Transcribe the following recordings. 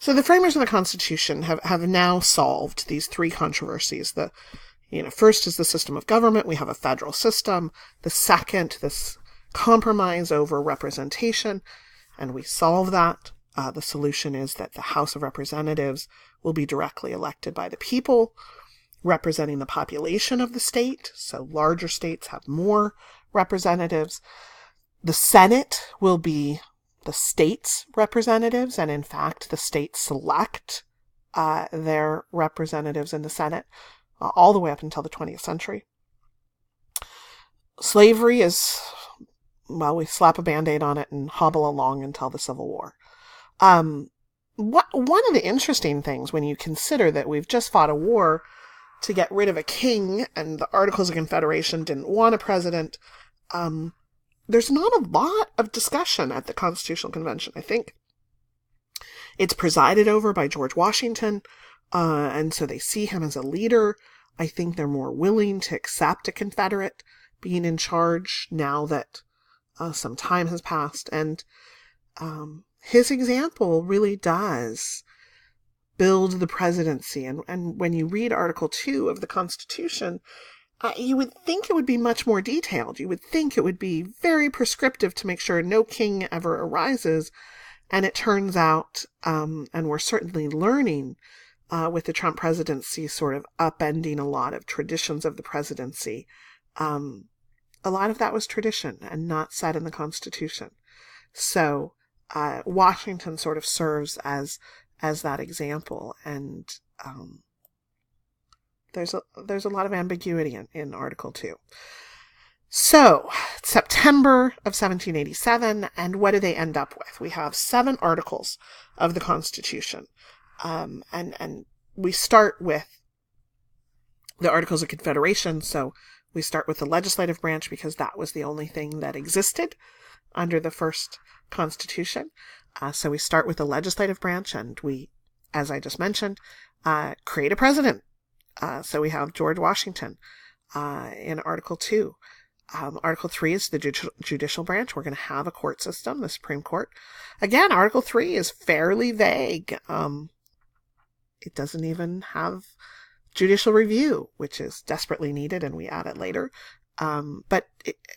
So the framers of the Constitution have now solved these three controversies. First is the system of government. We have a federal system. The second, this compromise over representation, and we solve that. The solution is that the House of Representatives will be directly elected by the people, representing the population of the state. So larger states have more representatives. The Senate will be the state's representatives, and in fact, the states select their representatives in the Senate all the way up until the 20th century. Slavery is, well, we slap a Band-Aid on it and hobble along until the Civil War. One of the interesting things when you consider that we've just fought a war to get rid of a king and the Articles of Confederation didn't want a president, there's not a lot of discussion at the Constitutional Convention. I think it's presided over by George Washington, and so they see him as a leader. I think they're more willing to accept a Confederate being in charge now that some time has passed. And his example really does build the presidency. And when you read Article 2 of the Constitution, you would think it would be much more detailed. You would think it would be very prescriptive to make sure no king ever arises. And it turns out, and we're certainly learning with the Trump presidency sort of upending a lot of traditions of the presidency, a lot of that was tradition and not set in the Constitution. So Washington sort of serves as that example, and there's a lot of ambiguity in Article 2. So, September of 1787, and what do they end up with? We have 7 articles of the Constitution, and we start with the Articles of Confederation. So we start with the legislative branch because that was the only thing that existed under the first Constitution. So we start with the legislative branch, and we, as I just mentioned, create a president. So we have George Washington in Article 2. Article 3 is the judicial branch. We're going to have a court system, the Supreme Court. Again, Article 3 is fairly vague. It doesn't even have judicial review, which is desperately needed, and we add it later. But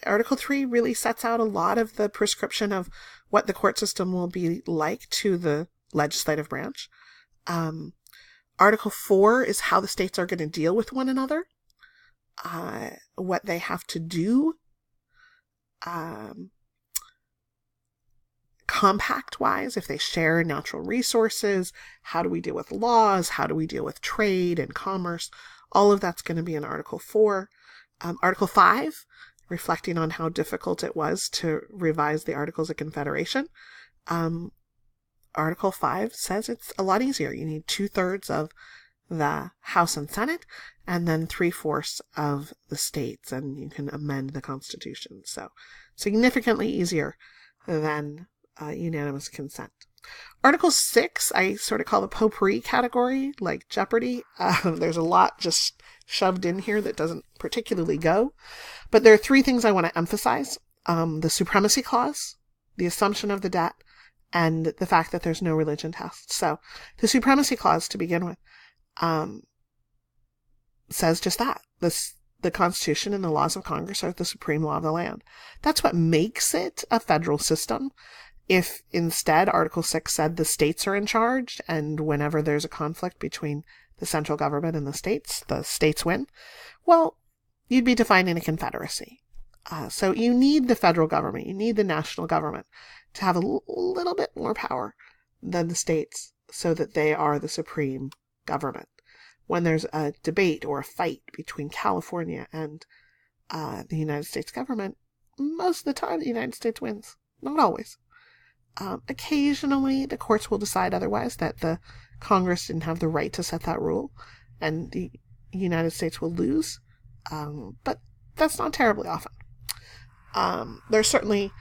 Article 3 really sets out a lot of the prescription of what the court system will be like to the legislative branch. Article 4 is how the states are going to deal with one another, what they have to do compact-wise, if they share natural resources, how do we deal with laws, how do we deal with trade and commerce, all of that's going to be in Article 4. Article 5, reflecting on how difficult it was to revise the Articles of Confederation. Article 5 says it's a lot easier. You need 2/3 of the House and Senate, and then 3/4 of the states, and you can amend the Constitution. So significantly easier than unanimous consent. Article 6, I sort of call the potpourri category, like Jeopardy. There's a lot just shoved in here that doesn't particularly go. But there are 3 things I want to emphasize. The Supremacy Clause, the assumption of the debt, and the fact that there's no religion test. So the Supremacy Clause, to begin with, says just that. The Constitution and the laws of Congress are the supreme law of the land. That's what makes it a federal system. If instead Article 6 said the states are in charge, and whenever there's a conflict between the central government and the states win, well, you'd be defining a confederacy. So you need the federal government, you need the national government to have a little bit more power than the states so that they are the supreme government. When there's a debate or a fight between California and the United States government, most of the time the United States wins. Not always. Occasionally the courts will decide otherwise, that the Congress didn't have the right to set that rule, and the United States will lose. But that's not terribly often. There's certainly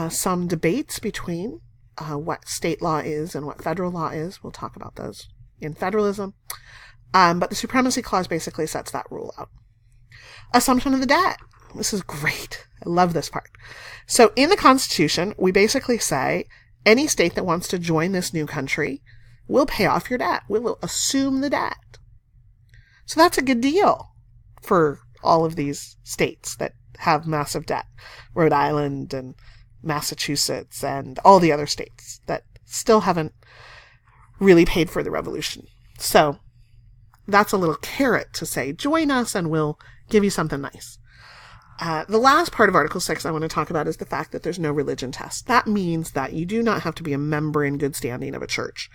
some debates between what state law is and what federal law is. We'll talk about those in federalism. But the Supremacy Clause basically sets that rule out. Assumption of the debt. This is great. I love this part. So in the Constitution, we basically say any state that wants to join this new country we'll pay off your debt. We'll assume the debt. So that's a good deal for all of these states that have massive debt. Rhode Island and Massachusetts and all the other states that still haven't really paid for the revolution. So that's a little carrot to say, join us and we'll give you something nice. The last part of Article 6 I want to talk about is the fact that there's no religion test. That means that you do not have to be a member in good standing of a church.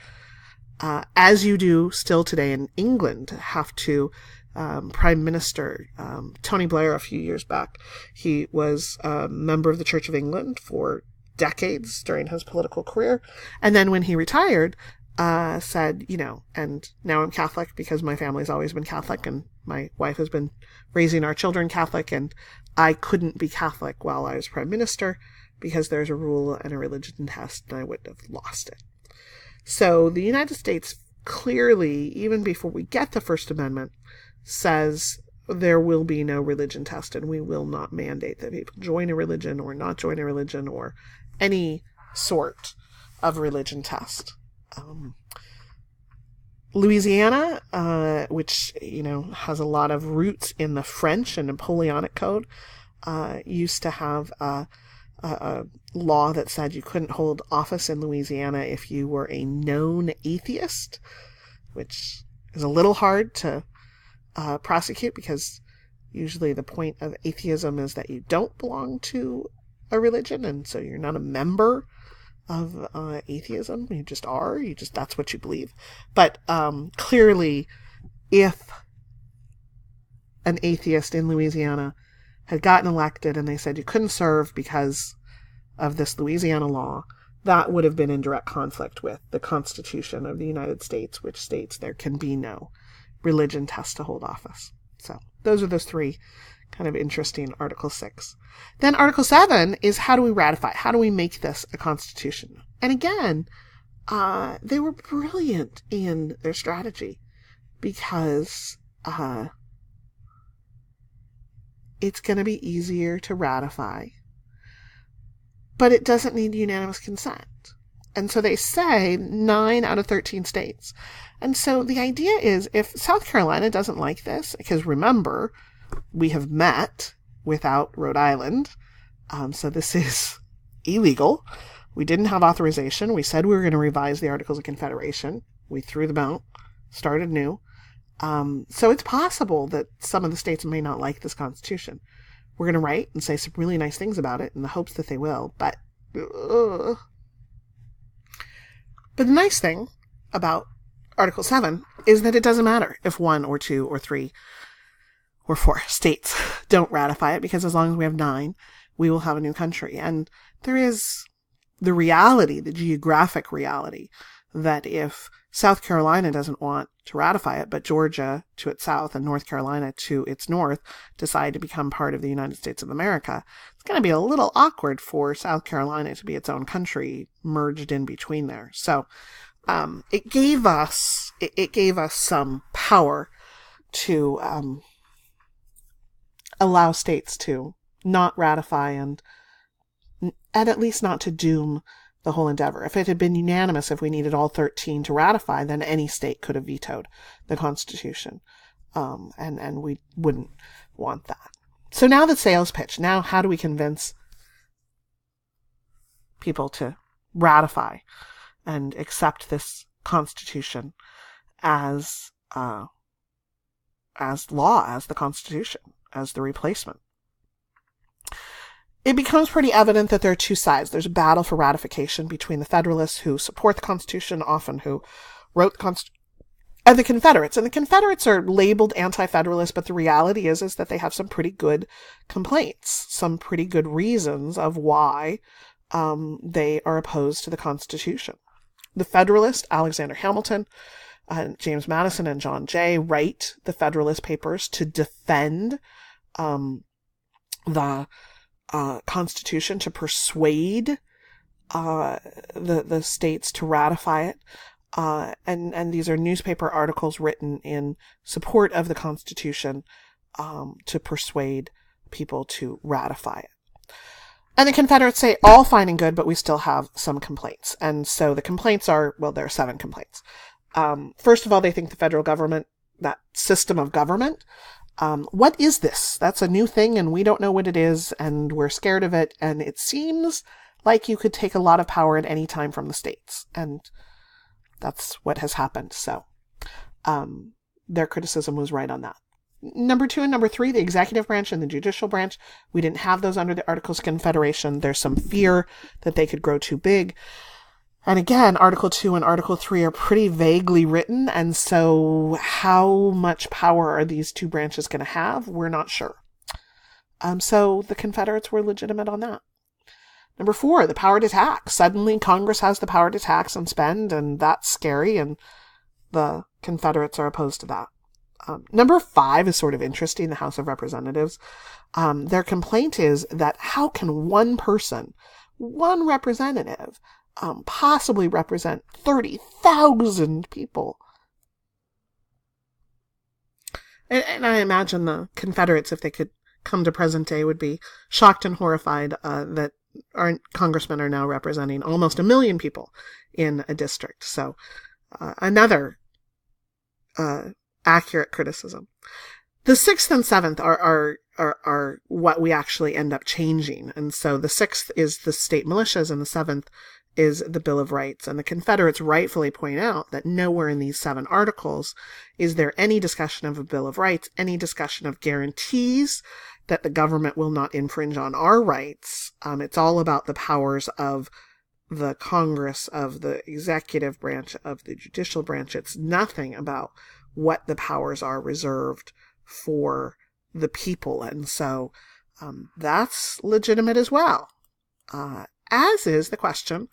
As you do still today in England, have to, Prime Minister Tony Blair a few years back, he was a member of the Church of England for decades during his political career. And then when he retired, said, and now I'm Catholic because my family's always been Catholic and my wife has been raising our children Catholic, and I couldn't be Catholic while I was Prime Minister because there's a rule and a religion test and I would have lost it. So the United States clearly, even before we get the First Amendment, says there will be no religion test and we will not mandate that people join a religion or not join a religion or any sort of religion test. Louisiana, which, has a lot of roots in the French and Napoleonic Code, used to have a law that said you couldn't hold office in Louisiana if you were a known atheist, which is a little hard to prosecute because usually the point of atheism is that you don't belong to a religion, and so you're not a member of atheism. You just are. That's what you believe. But clearly, if an atheist in Louisiana had gotten elected and they said you couldn't serve because of this Louisiana law, that would have been in direct conflict with the Constitution of the United States, which states there can be no religion test to hold office. So those are those three kind of interesting Article 6. Then Article 7 is how do we ratify? How do we make this a constitution? And again, they were brilliant in their strategy because it's going to be easier to ratify, but it doesn't need unanimous consent. And so they say 9 out of 13 states. And so the idea is if South Carolina doesn't like this, because remember, we have met without Rhode Island, so this is illegal. We didn't have authorization. We said we were going to revise the Articles of Confederation. We threw them out, started new. So it's possible that some of the states may not like this Constitution. We're going to write and say some really nice things about it in the hopes that they will, but the nice thing about Article 7 is that it doesn't matter if 1 or 2 or 3 or 4 states don't ratify it, because as long as we have 9, we will have a new country. And there is the reality, the geographic reality, that if South Carolina doesn't want to ratify it, but Georgia to its south and North Carolina to its north decide to become part of the United States of America, it's going to be a little awkward for South Carolina to be its own country merged in between there. So it gave us some power to allow states to not ratify and at least not to doom the whole endeavor. If it had been unanimous, if we needed all 13 to ratify, then any state could have vetoed the Constitution. And we wouldn't want that. So now the sales pitch. Now how do we convince people to ratify and accept this Constitution as law, as the Constitution, as the replacement? It becomes pretty evident that there are two sides. There's a battle for ratification between the Federalists who support the Constitution, often who wrote the Constitution, and the Confederates. And the Confederates are labeled anti-Federalist, but the reality is that they have some pretty good complaints, some pretty good reasons of why they are opposed to the Constitution. The Federalists, Alexander Hamilton, James Madison, and John Jay, write the Federalist Papers to defend the Constitution, to persuade the states to ratify it. And these are newspaper articles written in support of the Constitution to persuade people to ratify it. And the Confederates say, all fine and good, but we still have some complaints. And so the complaints are, well, there are 7 complaints. First of all, they think the federal government, that system of government, what is this? That's a new thing, and we don't know what it is, and we're scared of it, and it seems like you could take a lot of power at any time from the states. And that's what has happened. So their criticism was right on that. Number 2 and number 3, the executive branch and the judicial branch, we didn't have those under the Articles of Confederation. There's some fear that they could grow too big. And again, Article 2 and Article 3 are pretty vaguely written, and so how much power are these 2 branches going to have? We're not sure. So the Confederates were legitimate on that. Number 4, the power to tax. Suddenly Congress has the power to tax and spend, and that's scary, and the Confederates are opposed to that. Number 5 is sort of interesting, the House of Representatives. Their complaint is that how can one person, one representative, possibly represent 30,000 people? And I imagine the Confederates, if they could come to present day, would be shocked and horrified that our congressmen are now representing almost 1 million people in a district. So another accurate criticism. The 6th and 7th are what we actually end up changing. And so the 6th is the state militias, and the 7th is the Bill of Rights. And the Confederates rightfully point out that nowhere in these 7 articles is there any discussion of a Bill of Rights, any discussion of guarantees that the government will not infringe on our rights. It's all about the powers of the Congress, of the executive branch, of the judicial branch. It's nothing about what the powers are reserved for the people. And so that's legitimate as well, as is the question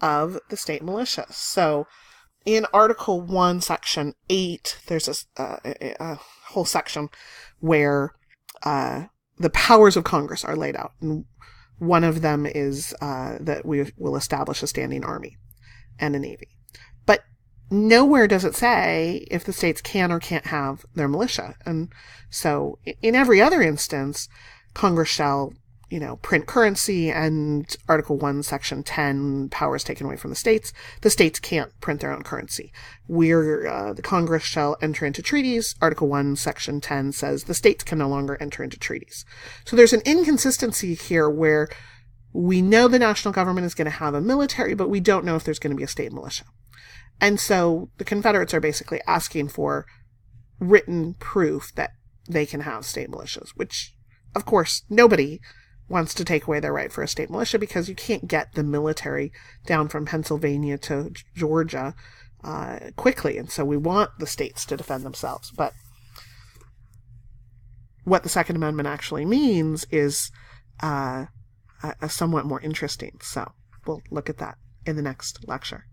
of the state militias. So in Article 1, Section 8, there's a whole section where the powers of Congress are laid out. And one of them is that we will establish a standing army and a navy. But nowhere does it say if the states can or can't have their militia. And so in every other instance, Congress shall, print currency, and Article 1, Section 10, powers taken away from the states. The states can't print their own currency. The Congress shall enter into treaties. Article 1, Section 10 says the states can no longer enter into treaties. So there's an inconsistency here where we know the national government is going to have a military, but we don't know if there's going to be a state militia. And so the Confederates are basically asking for written proof that they can have state militias, which, of course, nobody wants to take away their right for a state militia, because you can't get the military down from Pennsylvania to Georgia quickly. And so we want the states to defend themselves. But what the Second Amendment actually means is somewhat more interesting. So we'll look at that in the next lecture.